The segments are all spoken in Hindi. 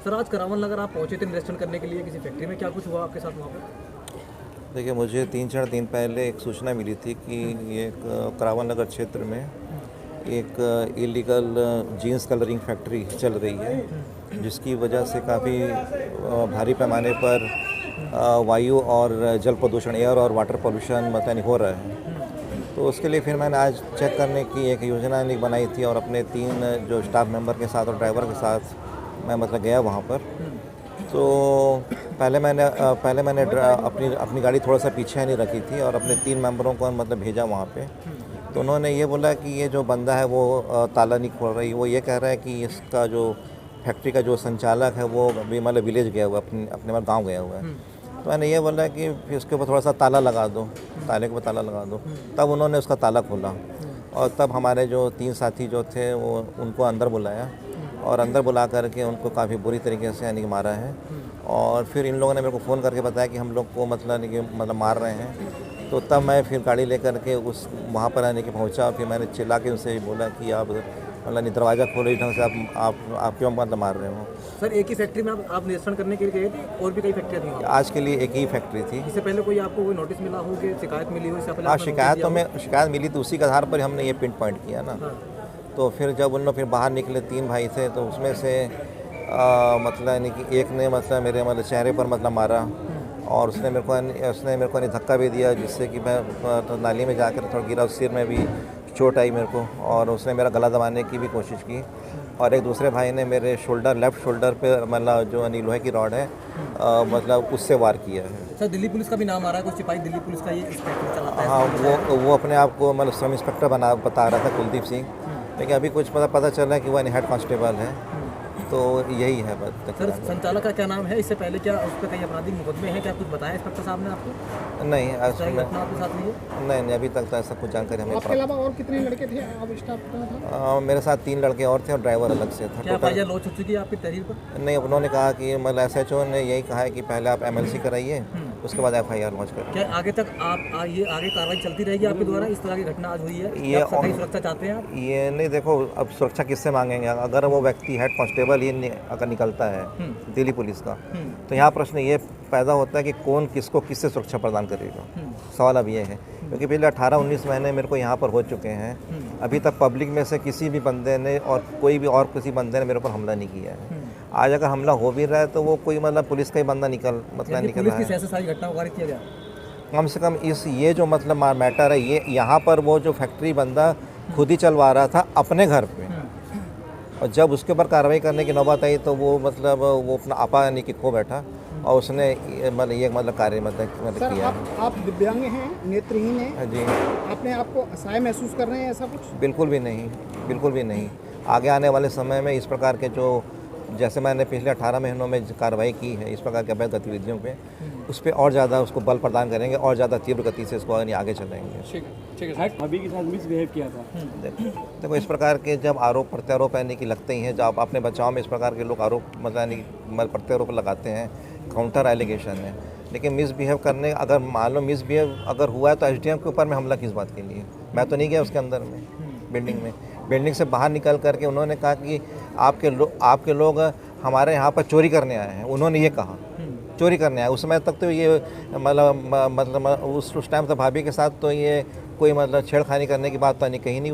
सर आज करावन नगर आप पहुंचे थे निरीक्षण करने के लिए किसी फैक्ट्री में, क्या कुछ हुआ आपके साथ वहाँ पर? देखिए, मुझे 3-4 दिन पहले एक सूचना मिली थी कि ये एक करावन नगर क्षेत्र में एक इलीगल जीन्स कलरिंग फैक्ट्री चल रही है, जिसकी वजह से काफ़ी भारी पैमाने पर वायु और जल प्रदूषण, एयर और वाटर पोल्यूशन मतलब हो रहा है। तो उसके लिए फिर मैंने आज चेक करने की एक योजना बनाई थी और अपने 3 जो स्टाफ मेंबर के साथ और ड्राइवर के साथ मैं मतलब गया वहाँ पर। तो पहले मैंने अपनी गाड़ी थोड़ा सा पीछे नहीं रखी थी और अपने 3 मेंबरों को मतलब भेजा वहाँ पे। तो उन्होंने ये बोला कि ये जो बंदा है वो ताला नहीं खोल रही, वो ये कह रहा है कि इसका जो फैक्ट्री का जो संचालक है वो अभी मतलब विलेज गया हुआ, अपने गाँव गया हुआ है। तो मैंने ये बोला कि फिर उसके ऊपर थोड़ा सा ताला लगा दो, ताले के ऊपर ताला लगा दो। तब उन्होंने उसका ताला खोला और तब हमारे जो 3 साथी जो थे वो उनको अंदर बुलाया और अंदर बुला करके उनको काफ़ी बुरी तरीके से यानी कि मारा है। और फिर इन लोगों ने मेरे को फ़ोन करके बताया कि हम लोग को मतलब मार रहे हैं। तो तब मैं फिर गाड़ी लेकर के उस वहाँ पर आने के पहुँचा। फिर मैंने चिल्ला के उनसे बोला कि आप मतलब दरवाज़ा खोलो इस ढंग से, आप क्यों मतलब मार रहे हो। सर एक ही फैक्ट्री में आप निरीक्षण करने के लिए गए थे और भी कई फैक्ट्रियाँ थी? आज के लिए एक ही फैक्ट्री थी। इससे पहले कोई आपको कोई नोटिस मिला हो कि शिकायत मिली हो? इससे पहले हाँ, आपने नोटिस दिया हो? शिकायत मिली तो उसी के आधार पर हमने ये पिन पॉइंट किया ना। हाँ। तो फिर जब उन लोग फिर बाहर निकले, 3 भाई थे, तो उसमें से मतलब यानी कि एक ने मतलब मेरे मतलब चेहरे पर मतलब मारा और उसने मेरे को धक्का भी दिया, जिससे कि मैं तो नाली में जाकर थोड़ा गिरा, सिर में भी चोट आई मेरे को। और उसने मेरा गला दबाने की भी कोशिश की। और एक दूसरे भाई ने मेरे लेफ़्ट शोल्डर पे मतलब जो लोहे की रॉड है मतलब उससे वार किया है। सर दिल्ली पुलिस का भी नाम आ रहा है, कुछ सिपाही दिल्ली पुलिस का ये इंस्पेक्टर चलाता है? हाँ, वो अपने आप को मतलब सब इंस्पेक्टर बता रहा था, कुलदीप सिंह। लेकिन अभी कुछ पता चला है कि वो हेड कांस्टेबल है। तो यही है बस। सर संचालक का क्या नाम है? इससे पहले क्या उस पर कई आपराधिक मुकदमे हैं? क्या कुछ बताया इंस्पेक्टर साहब ने आपको? नहीं, घटना आपके साथ हुई है? नहीं, अभी तक तो ऐसा कुछ जानकारी हमें आपके अलावा और कितने लड़के थे आप स्टाफ में था? मेरे साथ 3 लड़के और थे और ड्राइवर अलग से था। क्या एफआईआर लॉन्च हो चुकी है आपकी तहरीर पर? नहीं, उन्होंने कहा कि मतलब एसएचओ ने यही कहा है कि पहले आप एमएलसी कराइए, उसके बाद एफआईआर लॉन्च करें। क्या आगे तक ये आगे कार्रवाई चलती रहेगी आपके द्वारा? इस तरह की घटना आज हुई है, ये आप सरकारी सुरक्षा चाहते हैं आप? ये नहीं, देखो अब सुरक्षा किससे मांगेंगे? अगर वो व्यक्ति हेड कांस्टेबल ही अगर निकलता है दिल्ली पुलिस का, तो यहाँ प्रश्न ये पैदा होता है कि कौन किससे सुरक्षा प्रदान करेगा। सवाल अब ये है, क्योंकि पिछले 18-19 महीने मेरे को यहाँ पर हो चुके हैं, अभी तक पब्लिक में से किसी भी बंदे ने और किसी बंदे ने मेरे ऊपर हमला नहीं किया है। आज अगर हमला हो भी रहा है तो वो कोई मतलब पुलिस का ही बंदा निकल रहा है। सारी घटना को खारिज किया गया? कम से कम ये जो मतलब मैटर है, ये यहाँ पर वो जो फैक्ट्री बंदा खुद ही चलवा रहा था अपने घर पे, और जब उसके ऊपर कार्रवाई करने की नौबत आई तो वो अपना आपा यानी कि खो बैठा और उसने मतलब कार्य किया। आप दिव्यांग हैं, नेत्रहीन हैं? जी। अपने आप को असहाय महसूस कर रहे हैं ऐसा कुछ? बिल्कुल भी नहीं। आगे आने वाले समय में इस प्रकार के जो जैसे मैंने पिछले 18 महीनों में कार्रवाई की है इस प्रकार के अवैध गतिविधियों पे, उस पर और ज़्यादा उसको बल प्रदान करेंगे और ज़्यादा तीव्र गति से इसको आगे चलेंगे। ठीक है। भाभी के साथ मिसबिहेव किया था? देखो, इस प्रकार के जब आरोप प्रत्यारोप यानी कि लगते ही हैं, जब आप अपने बचाव में इस प्रकार के लोग आरोप मतलब प्रत्यारोप लगाते हैं, काउंटर एलिगेशन है। लेकिन मिसबिहेव करने, अगर मान लो मिसबिहेव अगर हुआ है तो एसडीएम के ऊपर में हमला किस बात के लिए? मैं तो नहीं गया उसके अंदर में, बिल्डिंग से बाहर निकल करके उन्होंने कहा कि आपके लोग हमारे यहाँ पर चोरी करने आए हैं। उन्होंने ये कहा चोरी करने आए। उस समय तक तो ये मतलब उस टाइम तो भाभी के साथ तो ये कोई मतलब छेड़खानी करने की बात तो नहीं, कहीं नहीं।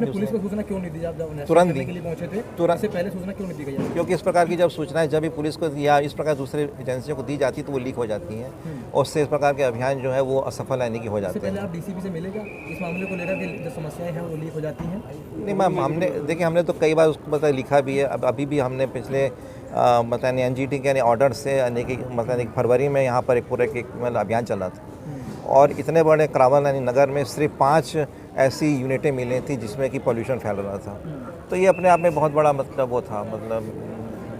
पुलिस को सूचना क्यों नहीं दी? आप तुरंत दी। पहुंचे थे तुरंत। पहले सूचना क्यों नहीं दी गई? क्योंकि इस प्रकार की जब सूचनाएं जब भी पुलिस को या इस प्रकार दूसरे एजेंसियों को दी जाती तो वो लीक हो जाती हैं और उससे इस प्रकार के अभियान जो है वो असफल यानी कि हो जाते हैं। पहले आप डीसीपी से मिलेगा इस मामले को लेकर के जो समस्याएं हैं वो लीक हो जाती हैं? नहीं मैम, हमने तो कई बार उसको मतलब लिखा भी है। अभी भी हमने पिछले मतलब एनजीटी के यानी ऑर्डर से यानी कि मतलब फरवरी में यहाँ पर एक पूरे मतलब अभियान चला था और इतने बड़े करावन यानी नगर में सिर्फ 5 ऐसी यूनिटें मिली थी जिसमें कि पोल्यूशन फैल रहा था। तो ये अपने आप में बहुत बड़ा मतलब वो था, मतलब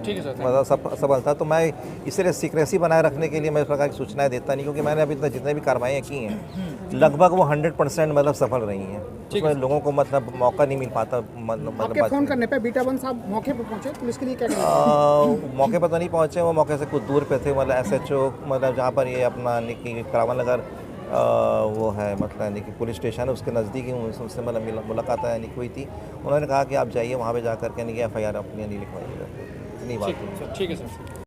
ठीक है सर, मतलब सफल था। तो मैं इसलिए सीक्रेसी बनाए रखने के लिए मैं इस प्रकार की सूचनाएं देता नहीं, क्योंकि मैंने अभी तक जितने भी कार्रवाइयाँ की हैं लगभग वो 100% मतलब सफल रही हैं। उसमें लोगों को मतलब मौका नहीं मिल पाता। आपके फ़ोन करने पे बीटा वन साहब मौके पर पहुंचे, पुलिस के लिए क्या मौके पर तो नहीं पहुंचे, वो मौके से कुछ दूर पे थे। मतलब एसएचओ मतलब जहाँ पर ये अपना करावन नगर वो है मतलब यानी कि पुलिस स्टेशन है उसके नज़दीक ही उनसे मतलब मुलाकात यानी हुई थी। उन्होंने कहा कि आप जाइए वहाँ पे जा कर के यानी कि एफआईआर अपनी यानी लिखवाइएगा। इतनी बात है। ठीक है सर।